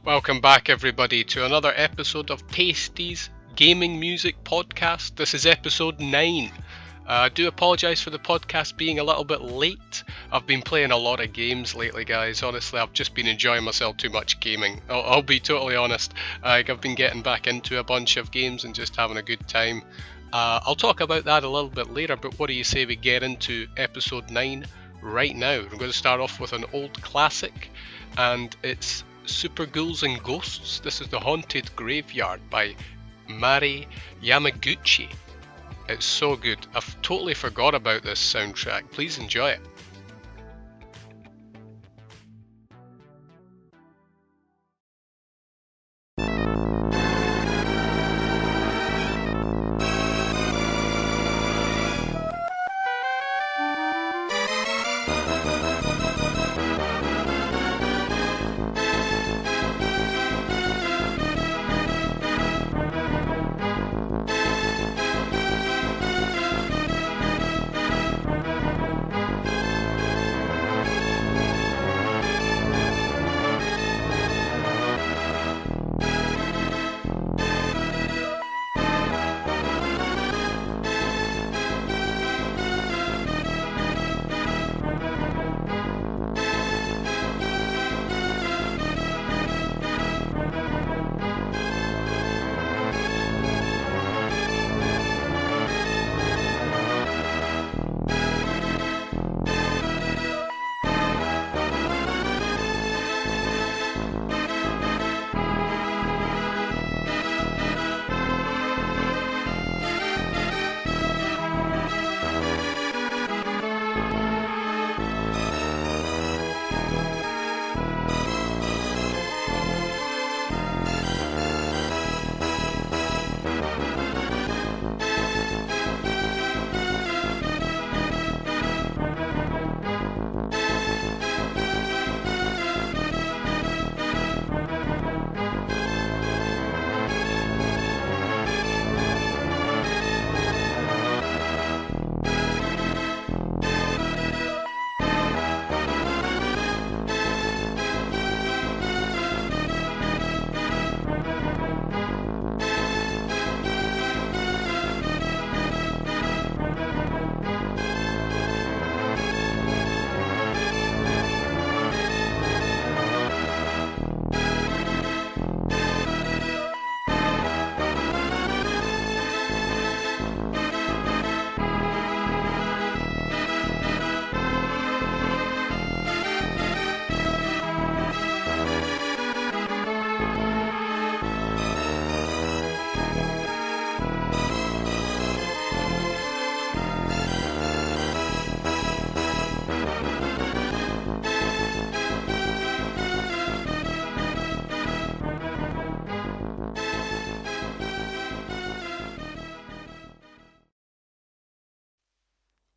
Welcome back, everybody, to another episode of Tasties Gaming Music Podcast. This is episode 9. I do apologise for the podcast being a little bit late. I've been playing a lot of games lately, guys. Honestly, I've just been enjoying myself too much gaming. I'll be totally honest. I've been getting back into a bunch of games and just having a good time. I'll talk about that a little bit later, but what do you say we get into episode 9 right now? We're going to start off with an old classic, and it's Super Ghouls and Ghosts. This is The Haunted Graveyard by Mari Yamaguchi. It's so good. I've totally forgot about this soundtrack. Please enjoy it.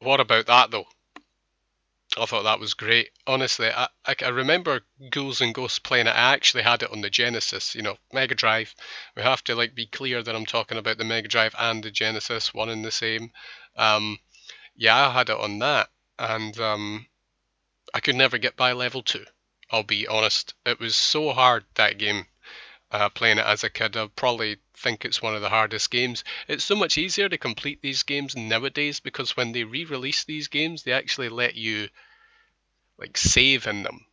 What about that, though? I thought that was great. Honestly, I remember Ghouls and Ghosts playing it. I actually had it on the Genesis, Mega Drive. We have to be clear that I'm talking about the Mega Drive and the Genesis, one and the same. Yeah, I had it on that, and I could never get by level 2. I'll be honest. It was so hard, that game. Playing it as a kid, I probably think it's one of the hardest games. It's so much easier to complete these games nowadays because when they re-release these games, they actually let you save in them.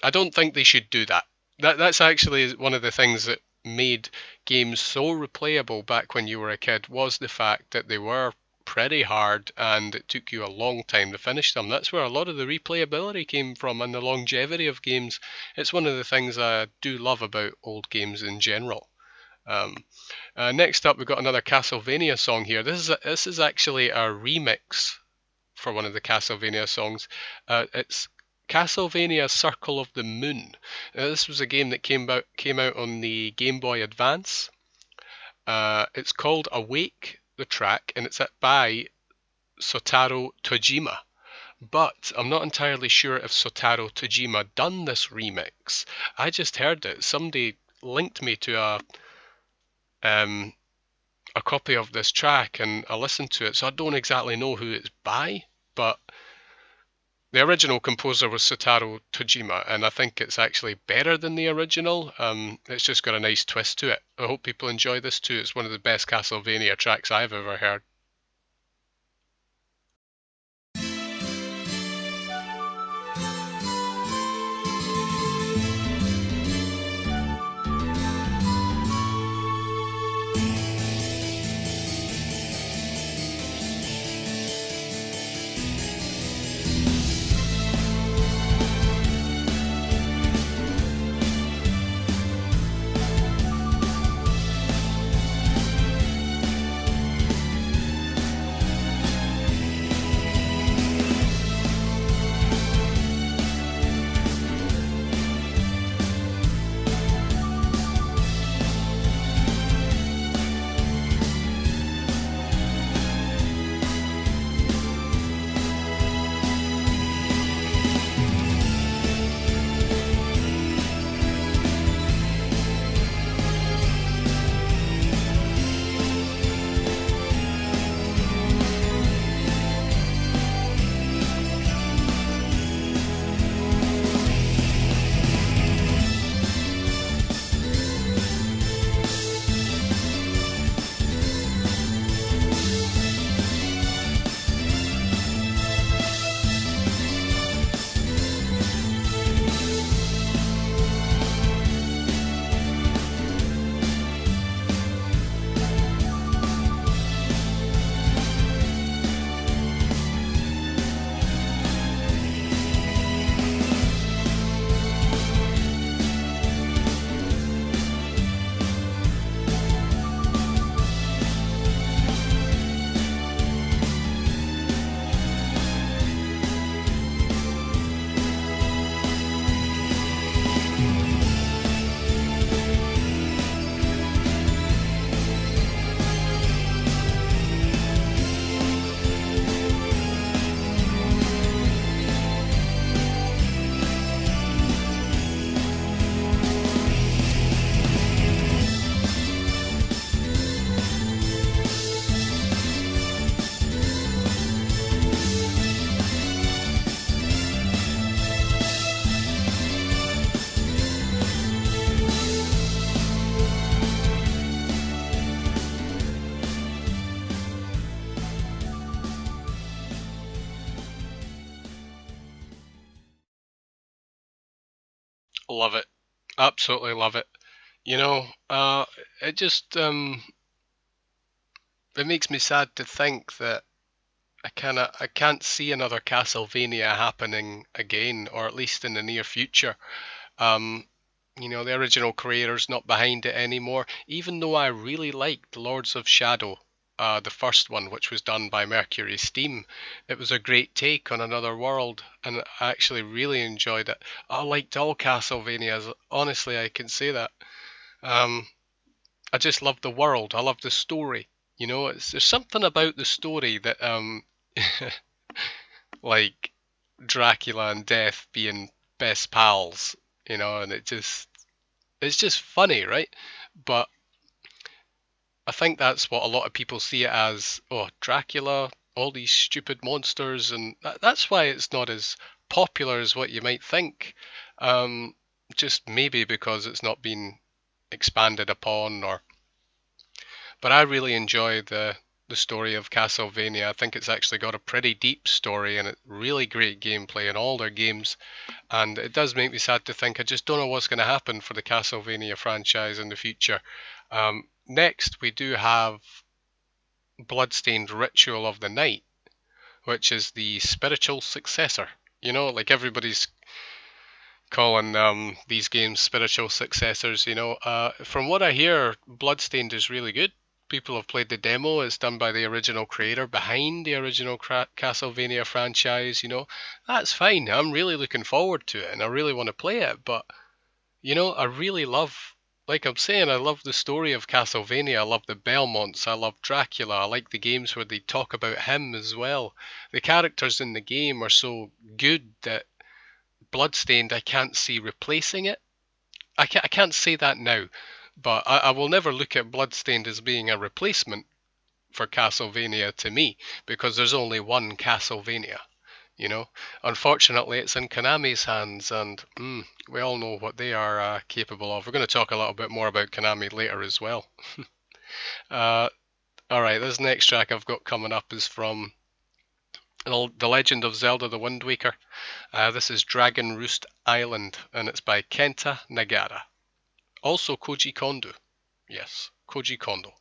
I don't think they should do that. That's actually one of the things that made games so replayable back when you were a kid, was the fact that they were pretty hard and it took you a long time to finish them. That's where a lot of the replayability came from and the longevity of games. It's one of the things I do love about old games in general. Next up, we've got another Castlevania song here. This is actually a remix for one of the Castlevania songs. It's Castlevania Circle of the Moon. This was a game that came out on the Game Boy Advance. It's called Awake, the track, and it's by Sotaro Tojima. But I'm not entirely sure if Sotaro Tojima done this remix. I just heard it. Somebody linked me to a copy of this track and I listened to it, so I don't exactly know who it's by, but The original composer was Satoru Tojima, and I think it's actually better than the original. It's just got a nice twist to it. I hope people enjoy this too. It's one of the best Castlevania tracks I've ever heard. Love it. Absolutely love it. You know, it just it makes me sad to think that I can't see another Castlevania happening again, or at least in the near future. Um, the original creator's not behind it anymore, even though I really liked Lords of Shadow, the first one, which was done by Mercury Steam. It was a great take on another world, and I actually really enjoyed it. I liked all Castlevanias, honestly, I can say that. Um, I just love the world. I love the story. There's something about the story that like Dracula and Death being best pals, and it's just funny, right? But I think that's what a lot of people see it as. Oh, Dracula, all these stupid monsters, and that's why it's not as popular as what you might think. Um, just maybe because it's not been expanded upon, or but I really enjoy the story of Castlevania. I think it's actually got a pretty deep story and really great gameplay in all their games. And it does make me sad to think I just don't know what's going to happen for the Castlevania franchise in the future. Next, we do have Bloodstained Ritual of the Night, which is the spiritual successor. Like everybody's calling these games spiritual successors. From what I hear, Bloodstained is really good. People have played the demo. It's done by the original creator behind the original Castlevania franchise. That's fine. I'm really looking forward to it, and I really want to play it. But I really love, like I'm saying, I love the story of Castlevania. I love the Belmonts. I love Dracula. I like the games where they talk about him as well. The characters in the game are so good that Bloodstained, I can't see replacing it. I can't say that now, but I will never look at Bloodstained as being a replacement for Castlevania to me, because there's only one Castlevania. You know, unfortunately, it's in Konami's hands, and we all know what they are capable of. We're going to talk a little bit more about Konami later as well. uh, all right, this next track I've got coming up is from The Legend of Zelda: The Wind Waker. This is Dragon Roost Island, and it's by Kenta Nagata. Also Koji Kondo. Yes, Koji Kondo.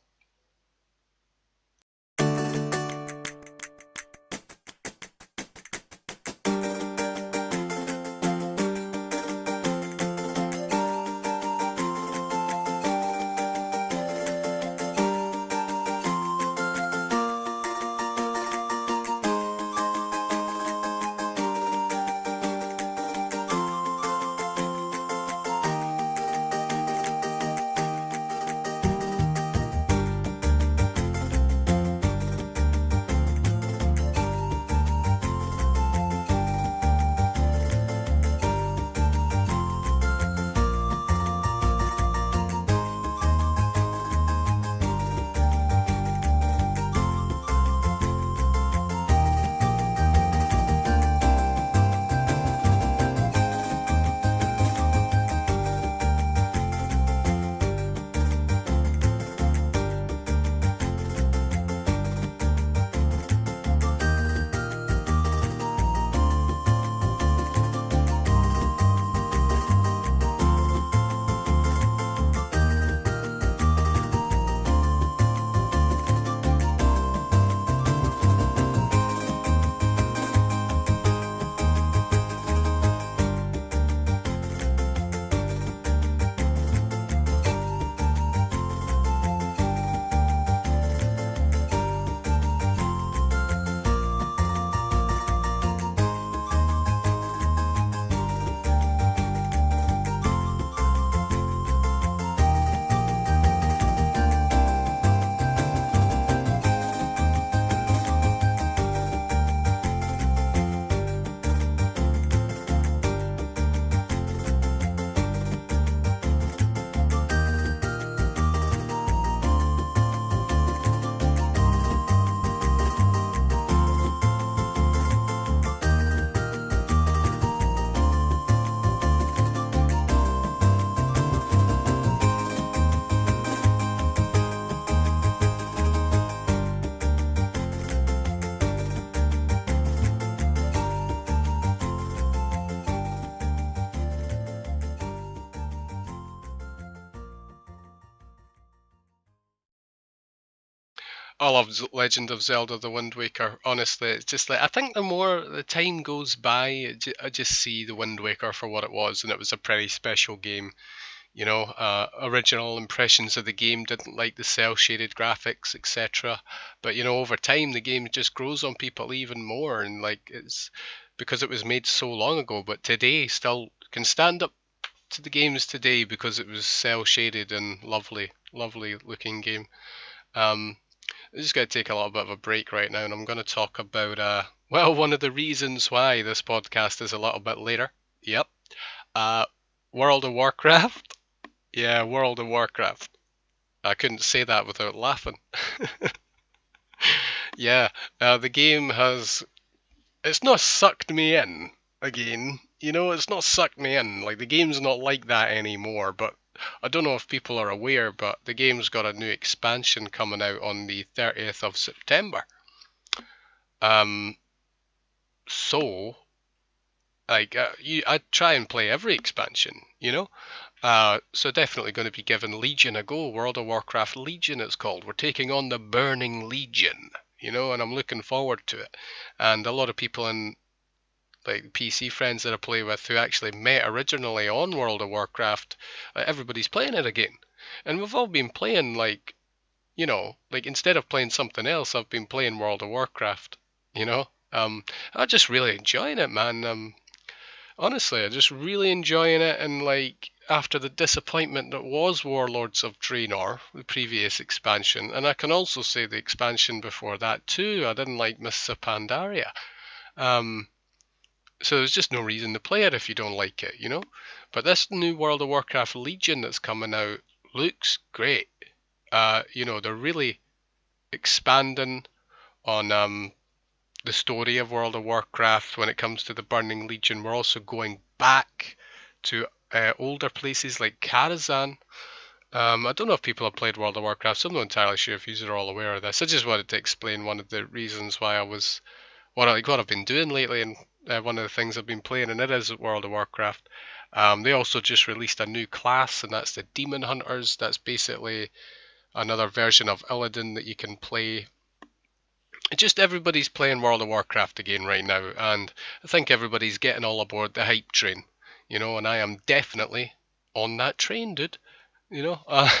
I love Legend of Zelda: The Wind Waker. Honestly, it's just like I think the more the time goes by, I just see The Wind Waker for what it was, and it was a pretty special game. Original impressions of the game didn't like the cell shaded graphics, etc. But over time the game just grows on people even more, and like it's because it was made so long ago, but today still can stand up to the games today because it was cell shaded and lovely, lovely looking game. I'm just going to take a little bit of a break right now, and I'm going to talk about, one of the reasons why this podcast is a little bit later. Yep. World of Warcraft. Yeah, World of Warcraft. I couldn't say that without laughing. Yeah, the game it's not sucked me in again. It's not sucked me in. Like, the game's not like that anymore, but I don't know if people are aware, but the game's got a new expansion coming out on the 30th of September. So, like, I try and play every expansion, So definitely going to be giving Legion a go. World of Warcraft Legion it's called. We're taking on the Burning Legion, and I'm looking forward to it. And a lot of people in like PC friends that I play with who actually met originally on World of Warcraft, everybody's playing it again. And we've all been playing like instead of playing something else, I've been playing World of Warcraft, I'm just really enjoying it, man. Honestly, I'm just really enjoying it, and like after the disappointment that was Warlords of Draenor, the previous expansion, and I can also say the expansion before that too, I didn't like Mists of Pandaria. So there's just no reason to play it if you don't like it, But this new World of Warcraft Legion that's coming out looks great. They're really expanding on the story of World of Warcraft when it comes to the Burning Legion. We're also going back to older places like Karazhan. I don't know if people have played World of Warcraft, so I'm not entirely sure if you are all aware of this. I just wanted to explain one of the reasons why I was what I've been doing lately, and one of the things I've been playing, and it is World of Warcraft. They also just released a new class, and that's the Demon Hunters. That's basically another version of Illidan that you can play. Just everybody's playing World of Warcraft again right now, and I think everybody's getting all aboard the hype train, and I am definitely on that train, dude. I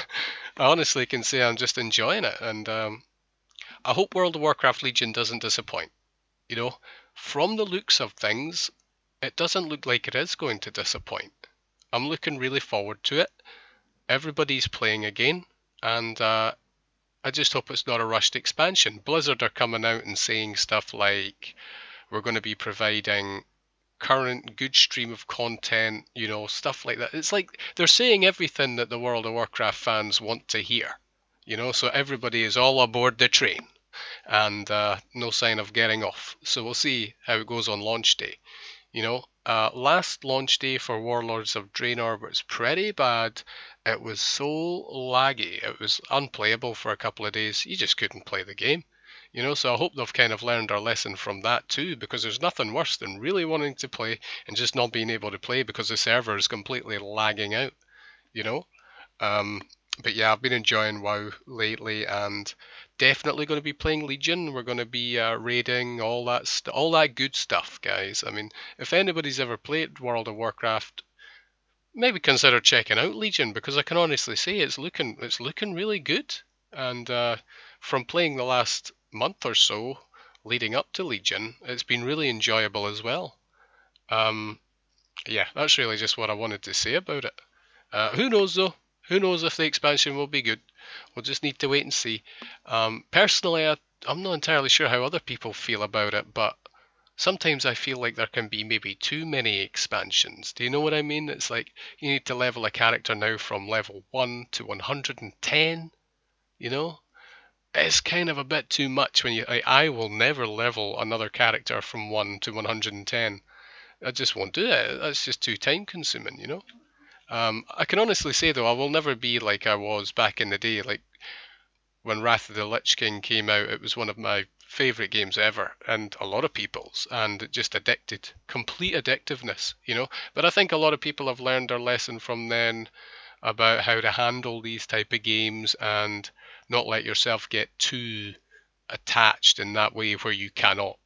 honestly can say I'm just enjoying it, and I hope World of Warcraft Legion doesn't disappoint. From the looks of things, it doesn't look like it is going to disappoint. I'm looking really forward to it. Everybody's playing again, and I just hope it's not a rushed expansion. Blizzard are coming out and saying stuff like, we're going to be providing current good stream of content, stuff like that. It's like they're saying everything that the World of Warcraft fans want to hear, so everybody is all aboard the train and no sign of getting off. So we'll see how it goes on launch day. Last launch day for Warlords of Draenor was pretty bad. It was so laggy. It was unplayable for a couple of days. You just couldn't play the game. So I hope they've kind of learned their lesson from that too, because there's nothing worse than really wanting to play and just not being able to play because the server is completely lagging out, you know? Um, but yeah, I've been enjoying WoW lately, and definitely going to be playing Legion. We're going to be raiding all that good stuff, guys. I mean, if anybody's ever played World of Warcraft, maybe consider checking out Legion, because I can honestly say it's looking really good. And from playing the last month or so leading up to Legion, it's been really enjoyable as well. Um, yeah, that's really just what I wanted to say about it. Who knows though? Who knows if the expansion will be good? We'll just need to wait and see. Personally, I'm not entirely sure how other people feel about it, but sometimes I feel like there can be maybe too many expansions. Do you know what I mean? It's like you need to level a character now from level 1 to 110, you know? It's kind of a bit too much when I will never level another character from 1 to 110. I just won't do it. That's just too time consuming. I can honestly say though, I will never be like I was back in the day. Like when Wrath of the Lich King came out, it was one of my favorite games ever, and a lot of people's, and it just addicted, complete addictiveness. But I think a lot of people have learned their lesson from then about how to handle these type of games and not let yourself get too attached in that way where you cannot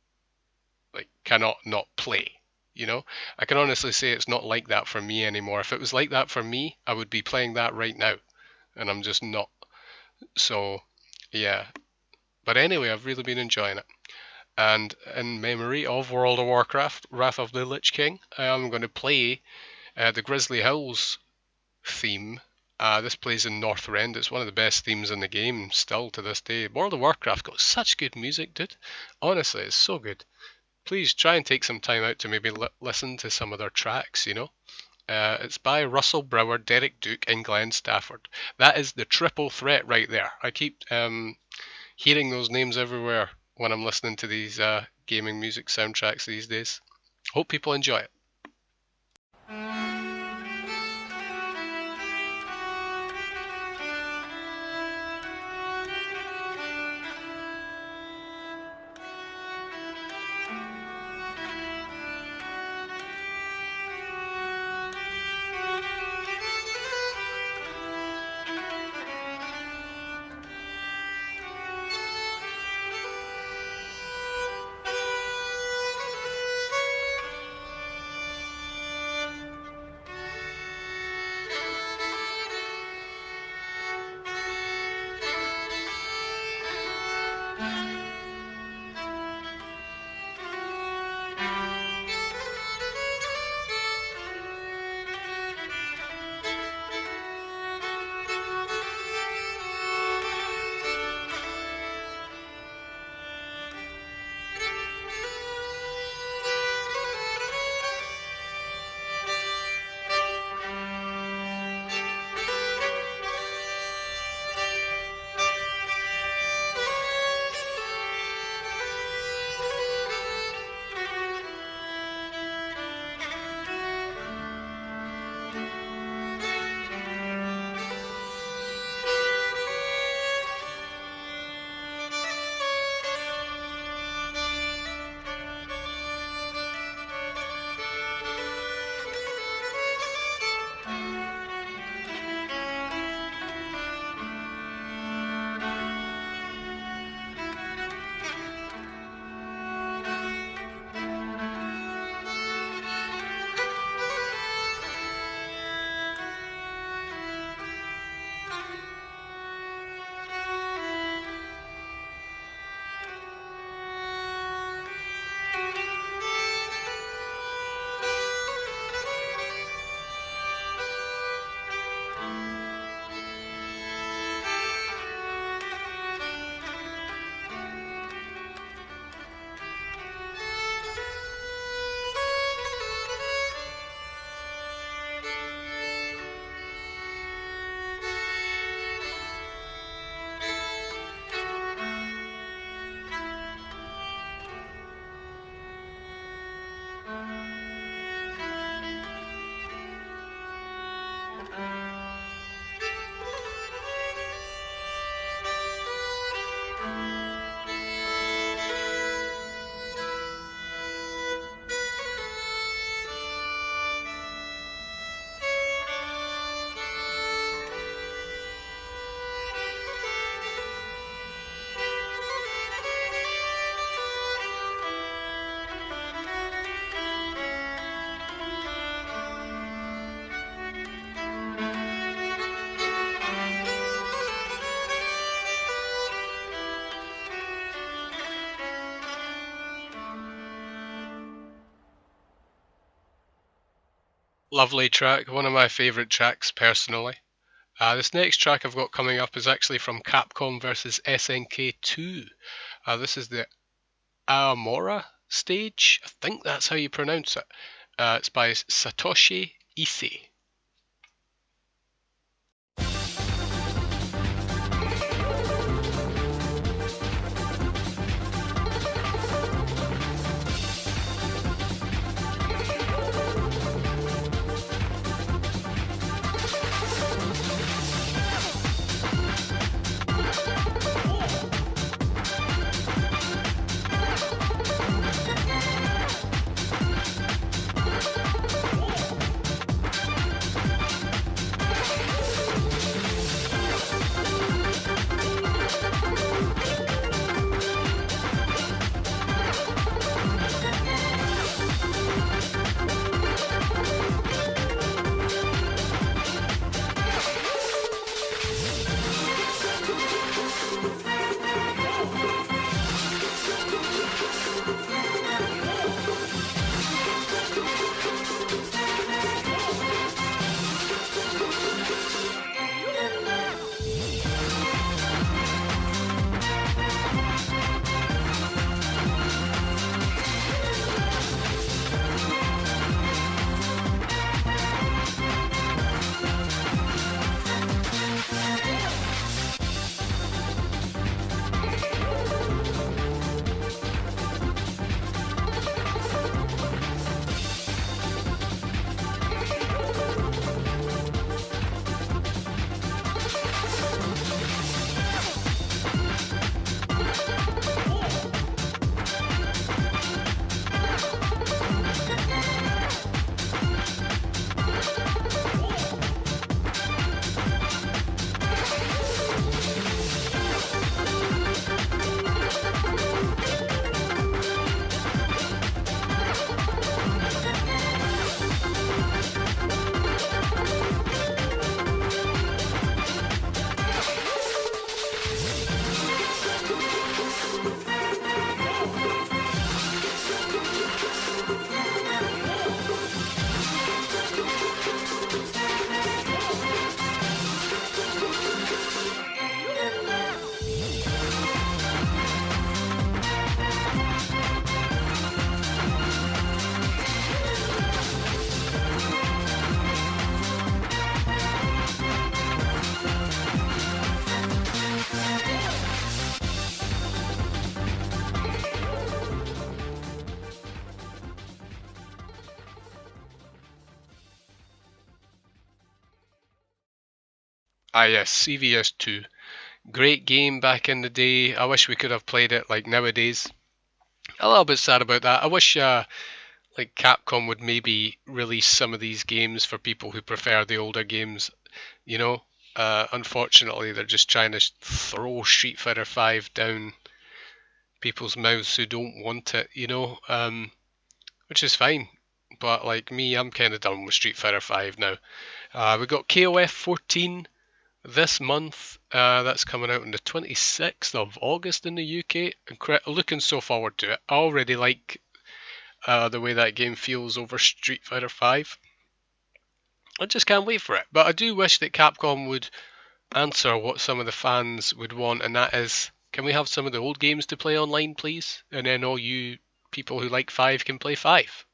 not play. I can honestly say it's not like that for me anymore. If it was like that for me, I would be playing that right now, and I'm just not. So, yeah. But anyway, I've really been enjoying it. And in memory of World of Warcraft, Wrath of the Lich King, I am going to play the Grizzly Hills theme. This plays in Northrend. It's one of the best themes in the game still to this day. World of Warcraft got such good music, dude. Honestly, it's so good. Please try and take some time out to maybe listen to some of their tracks. It's by Russell Brower, Derek Duke, and Glenn Stafford. That is the triple threat right there. I keep hearing those names everywhere when I'm listening to these gaming music soundtracks these days. Hope people enjoy it. Lovely track, one of my favourite tracks personally. This next track I've got coming up is actually from Capcom vs SNK 2. This is the Aomora stage. I think that's how you pronounce it. It's by Satoshi Ise. Ah yes, CVS 2. Great game back in the day. I wish we could have played it like nowadays. A little bit sad about that. I wish like Capcom would maybe release some of these games for people who prefer the older games. You know, unfortunately, they're just trying to throw Street Fighter 5 down people's mouths who don't want it. Which is fine. But like me, I'm kind of done with Street Fighter 5 now. We got KOF 14 this month. That's coming out on the 26th of August in the UK. Looking so forward to it. I already like the way that game feels over Street Fighter 5. I just can't wait for it. But I do wish that Capcom would answer what some of the fans would want, and that is, can we have some of the old games to play online, please? And then all you people who like 5 can play 5.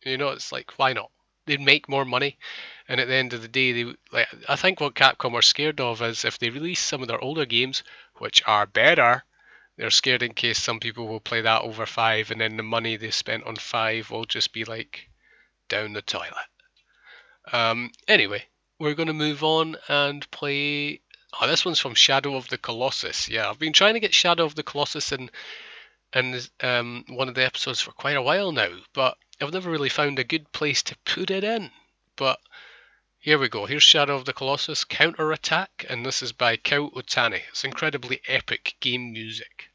It's like, why not? They'd make more money, and at the end of the day, I think what Capcom are scared of is if they release some of their older games, which are better, they're scared in case some people will play that over 5, and then the money they spent on 5 will just be like down the toilet. Anyway, we're going to move on and play. Oh, this one's from Shadow of the Colossus. Yeah, I've been trying to get Shadow of the Colossus in one of the episodes for quite a while now, but I've never really found a good place to put it in. But here we go. Here's Shadow of the Colossus Counter-Attack, and this is by Kao Otani. It's incredibly epic game music.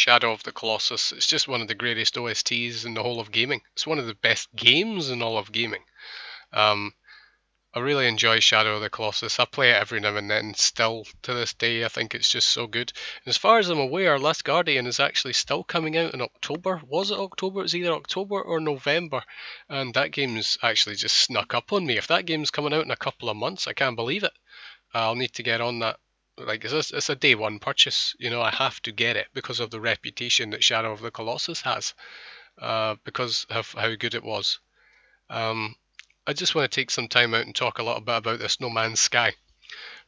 Shadow of the Colossus. It's just one of the greatest OSTs in the whole of gaming. It's one of the best games in all of gaming. I really enjoy Shadow of the Colossus. I play it every now and then still to this day. I think it's just so good. And as far as I'm aware, Last Guardian is actually still coming out in October. Was it October? It was either October or November. And that game's actually just snuck up on me. If that game's coming out in a couple of months, I can't believe it. I'll need to get on that. Like, it's a day one purchase. You know, I have to get it because of the reputation that Shadow of the Colossus has. Because of how good it was. I just want to take some time out and talk a little bit about this No Man's Sky.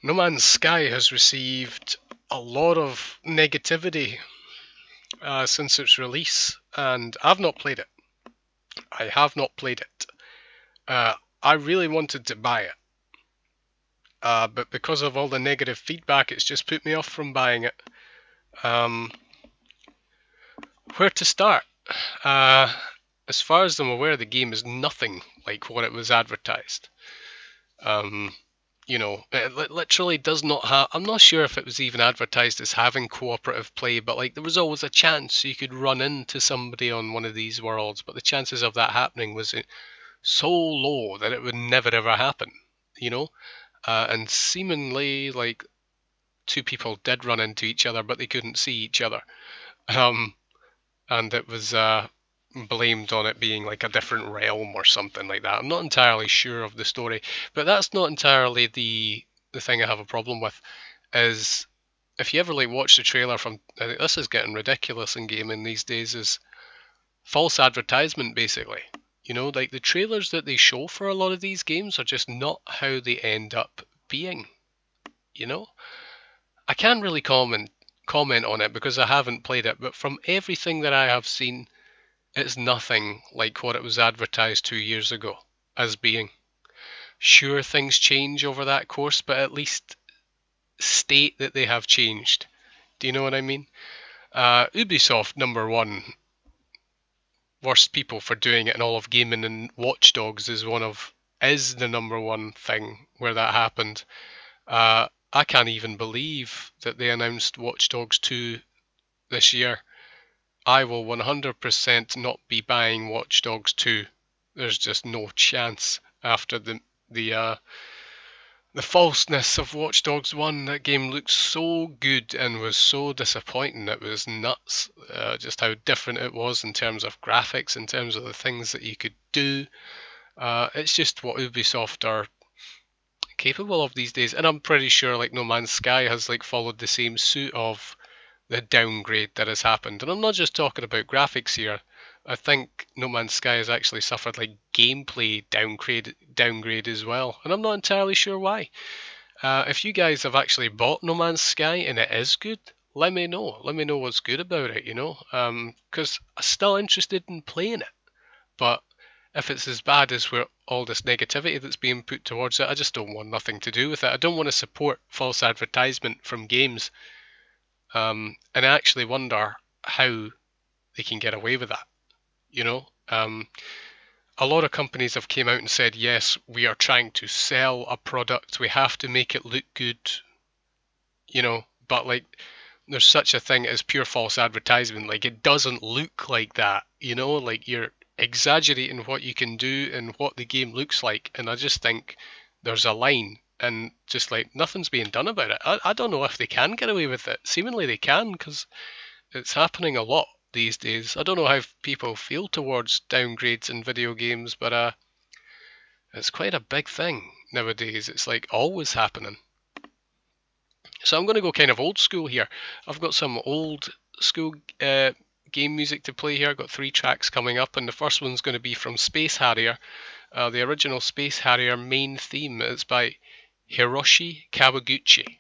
No Man's Sky has received a lot of negativity since its release, and I've not played it. I have not played it. I really wanted to buy it, but because of all the negative feedback, it's just put me off from buying it. Where to start? As far as I'm aware, the game is nothing like what it was advertised. You know, it literally does not have... I'm not sure if it was even advertised as having cooperative play, but like there was always a chance you could run into somebody on one of these worlds, but the chances of that happening was so low that it would never ever happen, you know? And seemingly, like, two people did run into each other, but they couldn't see each other. And it was... blamed on it being like a different realm or something like that. I'm not entirely sure of the story, but that's not entirely the thing I have a problem with. Is if you ever like watch the trailer from, this is getting ridiculous in gaming these days, is false advertisement basically. You know, like the trailers that they show for a lot of these games are just not how they end up being. You know, I can't really comment on it because I haven't played it, but from everything that I have seen, it's nothing like what it was advertised 2 years ago as being. Sure, things change over that course, but at least state that they have changed. Do you know what I mean? Ubisoft, number one. Worst people for doing it in all of gaming, and Watch Dogs is the number one thing where that happened. I can't even believe that they announced Watch Dogs 2 this year. I will 100% not be buying Watch Dogs 2. There's just no chance after the falseness of Watch Dogs 1. That game looked so good and was so disappointing. It was nuts, just how different it was in terms of graphics, in terms of the things that you could do. It's just what Ubisoft are capable of these days. And I'm pretty sure like No Man's Sky has like followed the same suit of the downgrade that has happened. And I'm not just talking about graphics here. I think No Man's Sky has actually suffered like gameplay downgrade as well. And I'm not entirely sure why. If you guys have actually bought No Man's Sky and it is good, let me know. Let me know what's good about it, you know. Because I'm still interested in playing it. But if it's as bad as where all this negativity that's being put towards it, I just don't want nothing to do with it. I don't want to support false advertisement from games. And I actually wonder how they can get away with that. You know, a lot of companies have came out and said, yes, we are trying to sell a product. We have to make it look good. You know, but like there's such a thing as pure false advertisement. Like it doesn't look like that. You know, like you're exaggerating what you can do and what the game looks like. And I just think there's a line. And just like nothing's being done about it. I don't know if they can get away with it. Seemingly they can, because it's happening a lot these days. I don't know how people feel towards downgrades in video games, but it's quite a big thing nowadays. It's like always happening. So I'm going to go kind of old school here. I've got some old school game music to play here. I've got 3 tracks coming up, and the first one's going to be from Space Harrier. The original Space Harrier main theme is by Hiroshi Kawaguchi.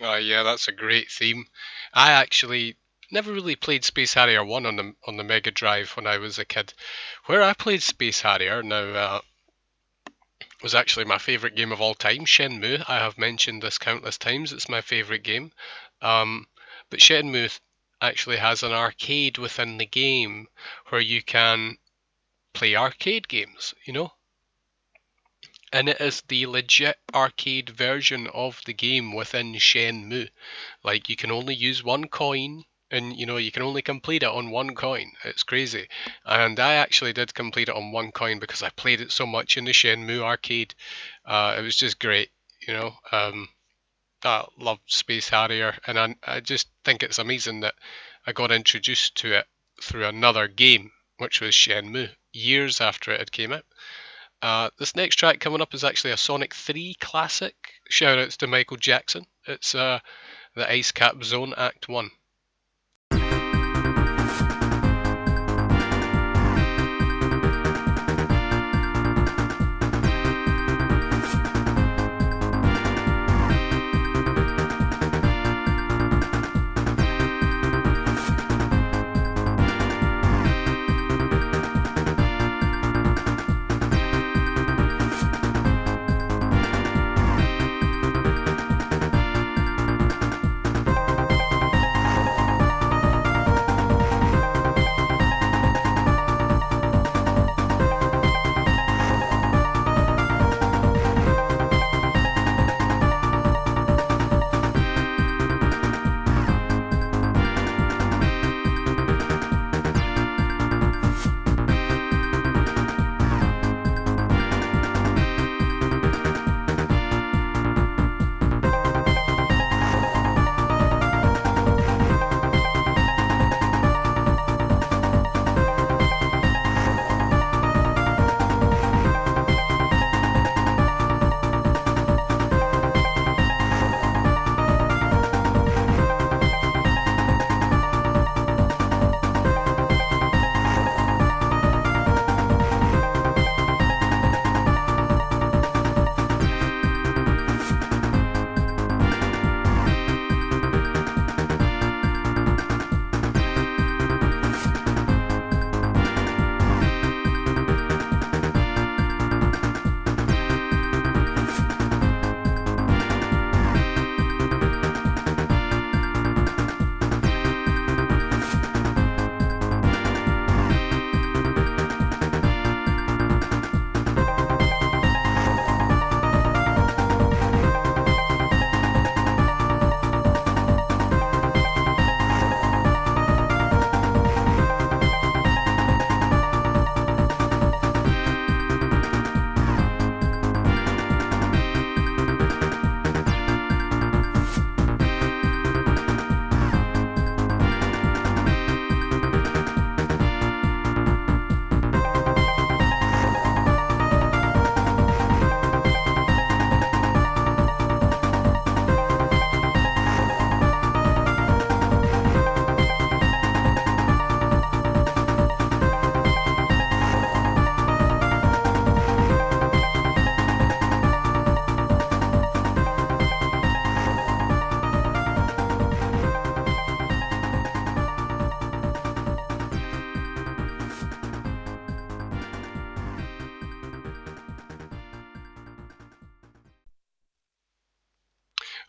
Oh yeah, that's a great theme. I actually never really played Space Harrier 1 on the Mega Drive when I was a kid. Where I played Space Harrier now was actually my favorite game of all time, Shenmue. I have mentioned this countless times. It's my favorite game. But Shenmue actually has an arcade within the game where you can play arcade games, you know? And it is the legit arcade version of the game within Shenmue. Like you can only use one coin and you can only complete it on one coin. It's crazy. And I actually did complete it on one coin because I played it so much in the Shenmue arcade. It was just great, you know. I love Space Harrier, and I just think it's amazing that I got introduced to it through another game, which was Shenmue, years after it had came out. This next track coming up is actually a Sonic 3 classic. Shout outs to Michael Jackson. It's the Ice Cap Zone Act 1.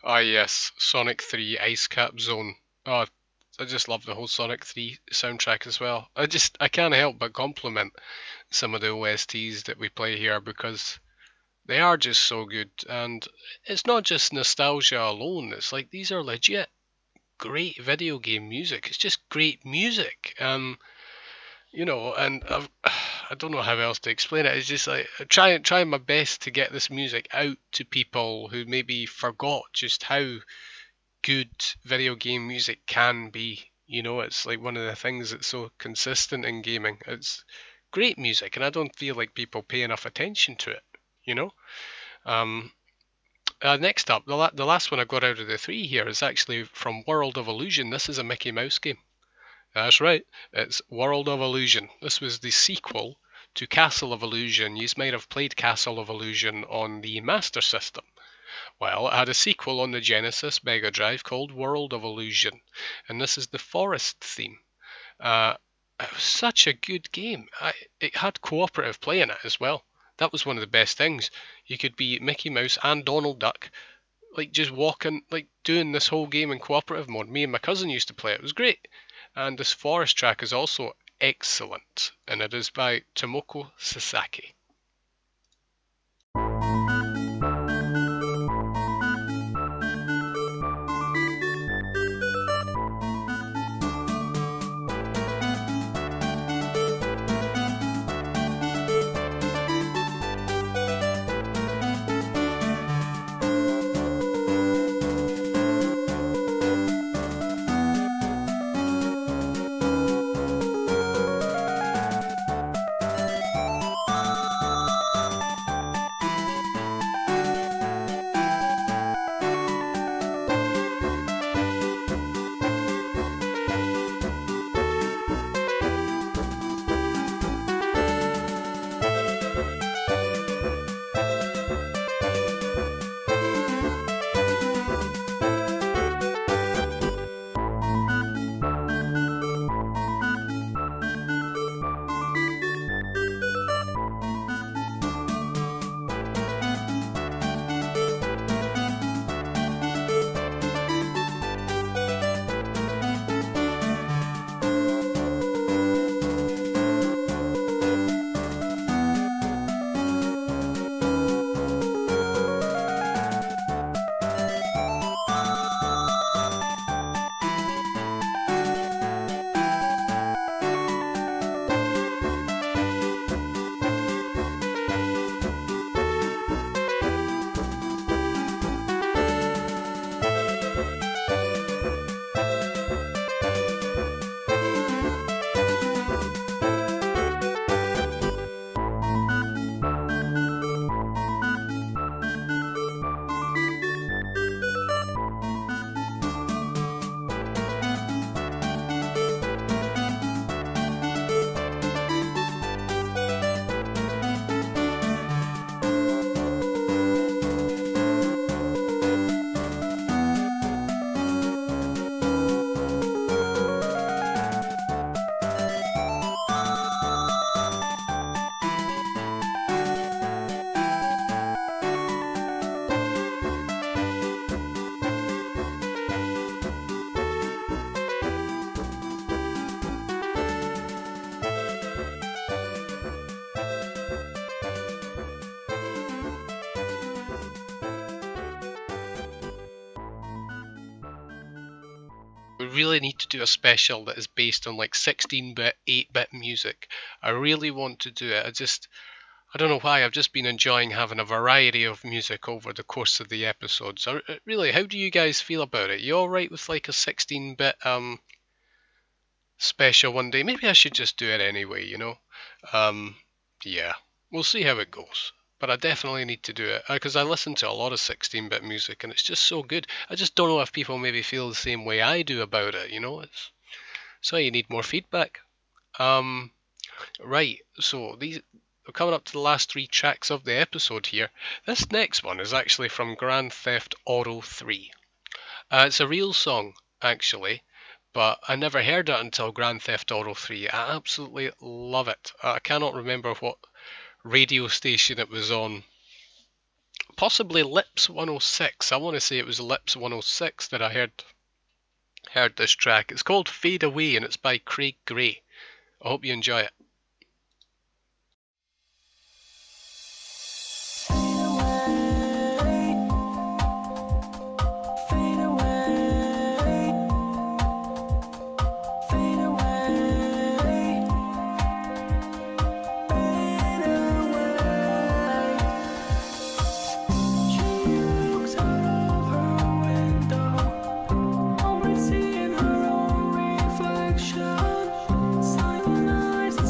Ah yes, Sonic 3 Ice Cap Zone. Oh, I just love the whole Sonic 3 soundtrack as well. I can't help but compliment some of the OSTs that we play here because they are just so good. And it's not just nostalgia alone. It's like these are legit great video game music. It's just great music. And I don't know how else to explain it. It's just like trying my best to get this music out to people who maybe forgot just how good video game music can be. It's like one of the things that's so consistent in gaming. It's great music, and I don't feel like people pay enough attention to it. You know. Um, Next up, the last one I got out of the three here is actually from World of Illusion. This is a Mickey Mouse game. That's right, it's World of Illusion. This was the sequel to Castle of Illusion. You might have played Castle of Illusion on the Master System. Well, it had a sequel on the Genesis Mega Drive called World of Illusion, and this is the forest theme. It was such a good game. It had cooperative play in it as well. That was one of the best things. You could be Mickey Mouse and Donald Duck, like just walking, like doing this whole game in cooperative mode. Me and my cousin used to play it. It was great. And this forest track is also excellent, and it is by Tomoko Sasaki. We really need to do a special that is based on like 16-bit, 8-bit music. I really want to do it. I don't know why, I've just been enjoying having a variety of music over the course of the episodes. Really, how do you guys feel about it? You alright with like a 16-bit special one day? Maybe I should just do it anyway, you know? Yeah, we'll see how it goes. But I definitely need to do it because I listen to a lot of 16-bit music and it's just so good. I just don't know if people maybe feel the same way I do about it, you know? So you need more feedback. Right, so we're coming up to the last 3 tracks of the episode here. This next one is actually from Grand Theft Auto 3. It's a real song, actually, but I never heard it until Grand Theft Auto 3. I absolutely love it. I cannot remember what radio station it was on. Possibly Lips 106. I want to say it was Lips 106 that I heard this track. It's called Fade Away and it's by Craig Gray. I hope you enjoy it. Silent eyes that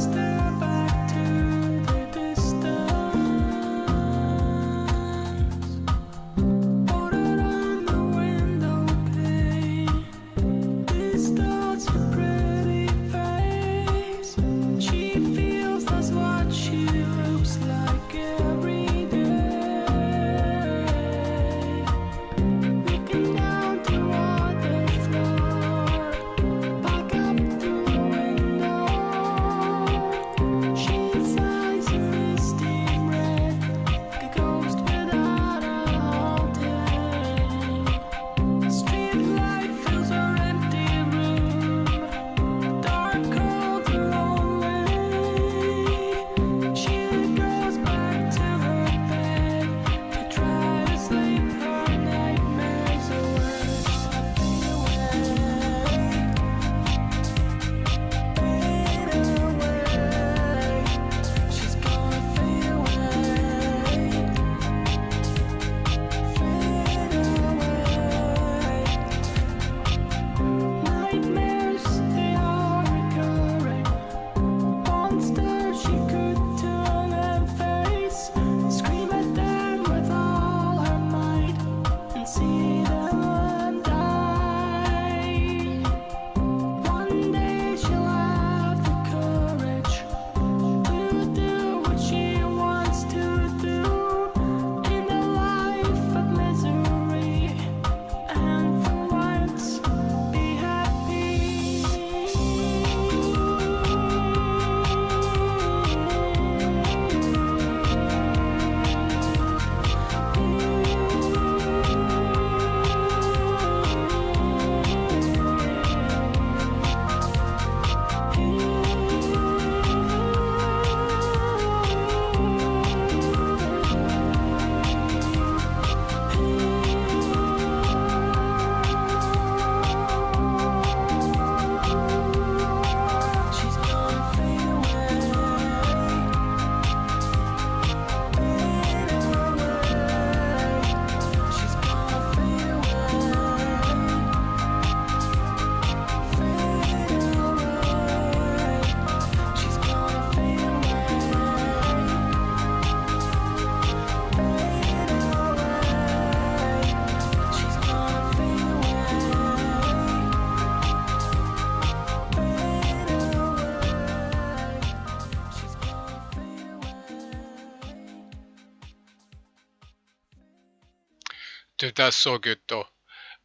Dude, that's so good though.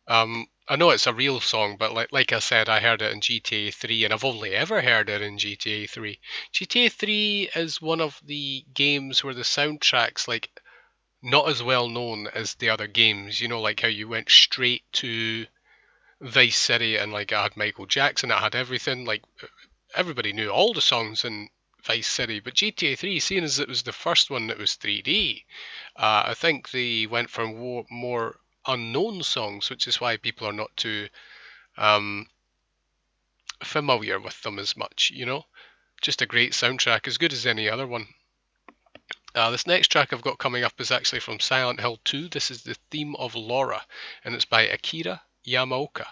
I know it's a real song, but like I said, I heard it in GTA 3, and I've only ever heard it in GTA 3. GTA 3 is one of the games where the soundtrack's like not as well known as the other games. You know, like how you went straight to Vice City and like I had Michael Jackson, I had everything. Like everybody knew all the songs in Vice City, but GTA 3, seeing as it was the first one that was 3D, I think they went for more unknown songs, which is why people are not too um, familiar with them as much. You know, just a great soundtrack, as good as any other one. This next track I've got coming up is actually from Silent Hill 2. This is the theme of Laura, and it's by Akira Yamaoka.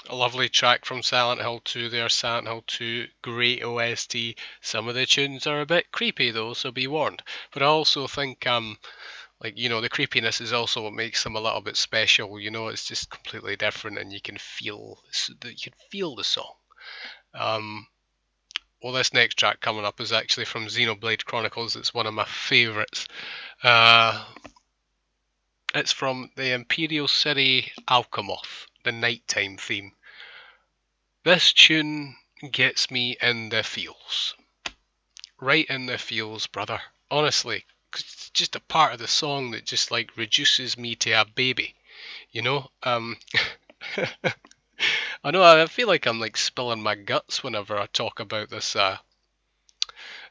A lovely track from Silent Hill 2 there, Silent Hill 2, great OST. Some of the tunes are a bit creepy though, so be warned. But I also think like, you know, the creepiness is also what makes them a little bit special. You know, it's just completely different, and you can feel the song. Well, this next track coming up is actually from Xenoblade Chronicles. It's one of my favourites. It's from the Imperial City Alchemoth, the nighttime theme. This tune gets me in the feels. Right in the feels, brother. Honestly, it's just a part of the song that just like reduces me to a baby. You know? I know I feel like I'm like spilling my guts whenever I talk about this.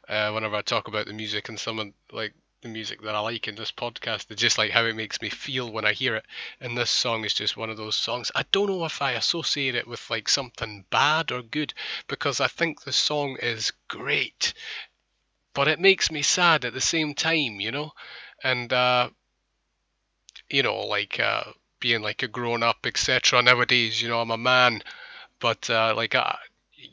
Whenever I talk about the music and some of like the music that I like in this podcast, it's just like how it makes me feel when I hear it. And this song is just one of those songs. I don't know if I associate it with like something bad or good because I think the song is great, but it makes me sad at the same time, you know? And like being like a grown up, etc. Nowadays, I'm a man, but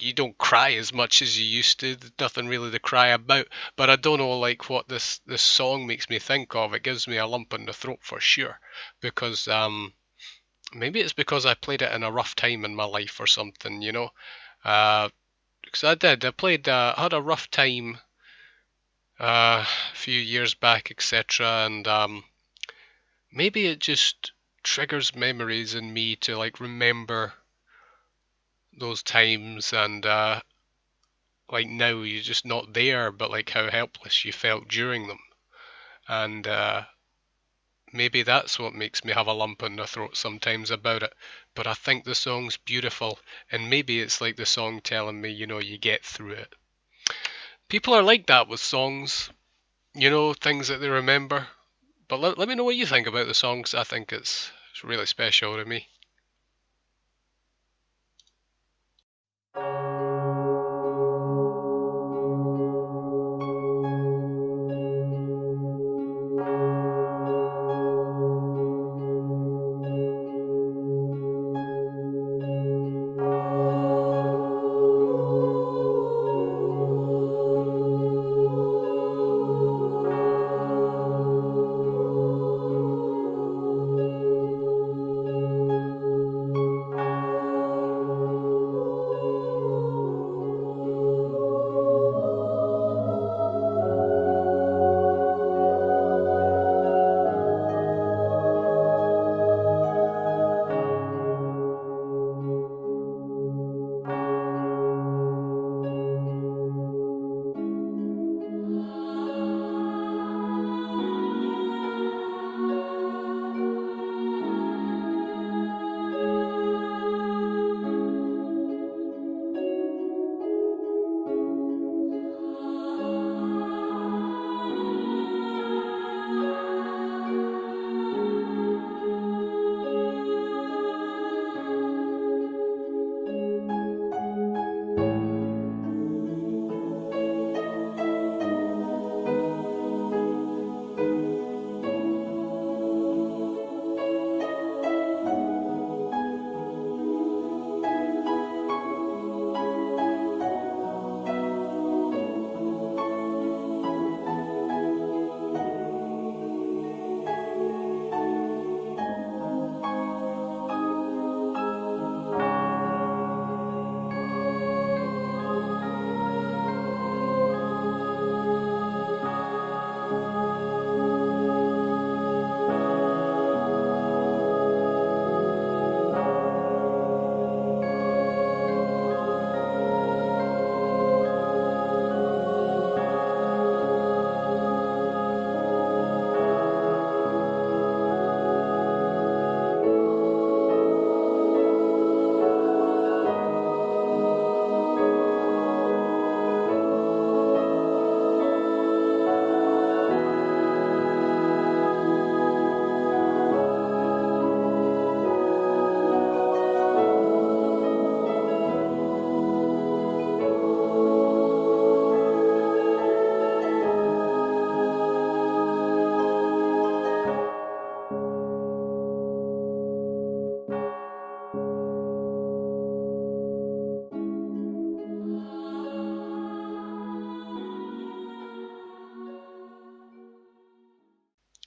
you don't cry as much as you used to. There's nothing really to cry about. But I don't know like what this song makes me think of. It gives me a lump in the throat for sure, because maybe it's because I played it in a rough time in my life or something, you know. Because I did. I had a rough time a few years back, etc. And maybe it just triggers memories in me to like remember those times and like now you're just not there, but like how helpless you felt during them. And maybe that's what makes me have a lump in the throat sometimes about it. But I think the song's beautiful, and maybe it's like the song telling me, you get through it. People are like that with songs, things that they remember. But let me know what you think about the songs. I think it's really special to me.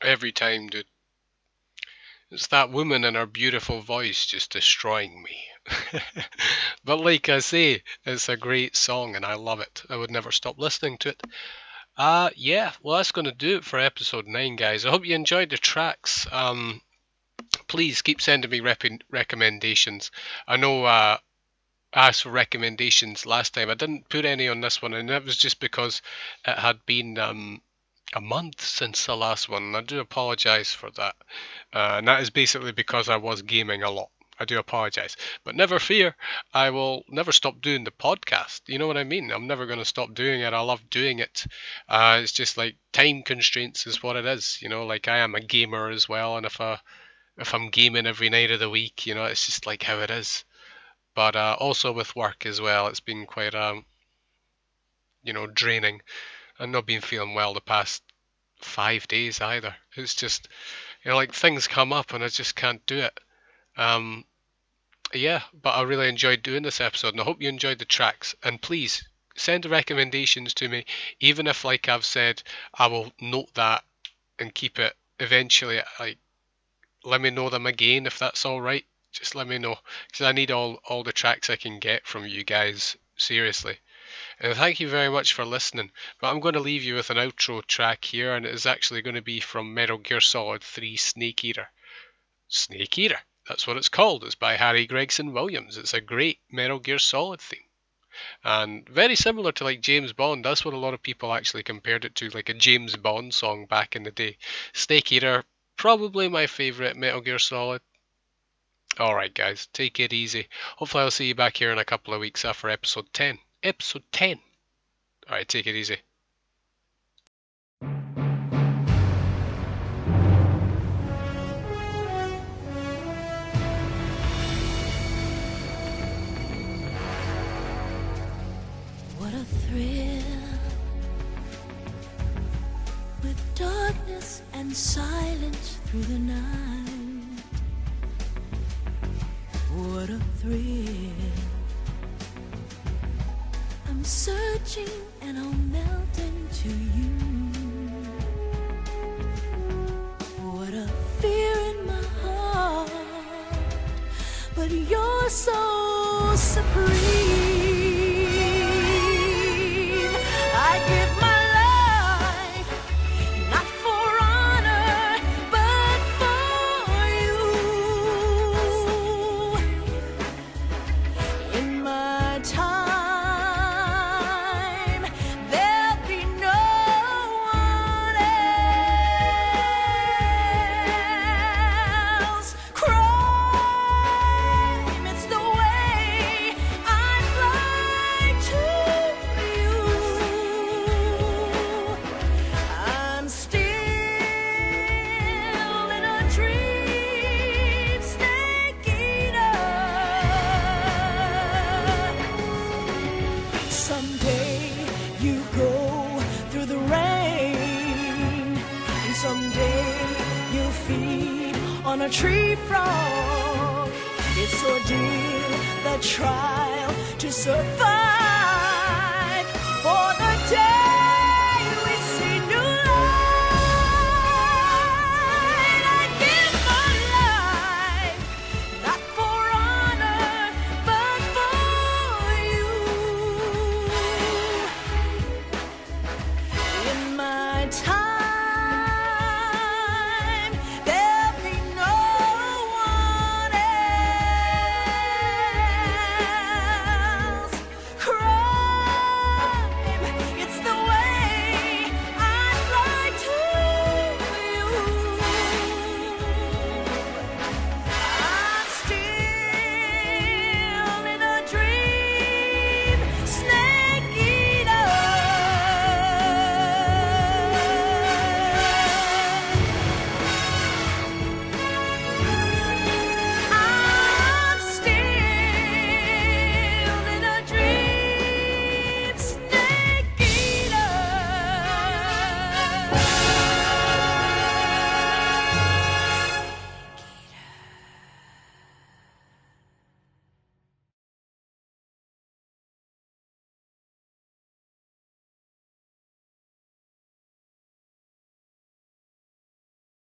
Every time, dude. It's that woman and her beautiful voice just destroying me. But like I say, it's a great song and I love it. I would never stop listening to it. Yeah, well that's going to do it for episode 9, guys. I hope you enjoyed the tracks. Please keep sending me recommendations. I know I asked for recommendations last time. I didn't put any on this one, and that was just because it had been a month since the last one. I do apologise for that. And that is basically because I was gaming a lot. I do apologise. But never fear, I will never stop doing the podcast. You know what I mean? I'm never going to stop doing it. I love doing it. It's just like time constraints is what it is. You know, like I am a gamer as well, and if I'm gaming every night of the week, you know, it's just like how it is. But also with work as well, it's been quite draining. I've not been feeling well the past 5 days either. It's just, like things come up and I just can't do it. Yeah, but I really enjoyed doing this episode, and I hope you enjoyed the tracks. And please send recommendations to me, even if, like I've said, I will note that and keep it. Eventually, like, let me know them again if that's all right. Just let me know, because I need all the tracks I can get from you guys, seriously. And thank you very much for listening. But I'm going to leave you with an outro track here, and it is actually going to be from Metal Gear Solid 3 Snake Eater. Snake Eater, that's what it's called. It's by Harry Gregson Williams. It's a great Metal Gear Solid theme. And very similar to like James Bond. That's what a lot of people actually compared it to, like a James Bond song back in the day. Snake Eater, probably my favourite Metal Gear Solid. Alright guys, take it easy. Hopefully I'll see you back here in a couple of weeks after episode 10. Episode 10. Alright, take it easy. What a thrill, with darkness and silence through the night. What a thrill, I'm searching and I'll melt into you. What a fear in my heart, but you're so supreme. I give my life, not for honor, but for you. In my time, there'll be no one else. Crime, it's the way I fly to you. I'm still in a dream, snake eater. Someday you go through the rain, and someday you'll feed on a tree frog. It's ordeal, the trial to survive.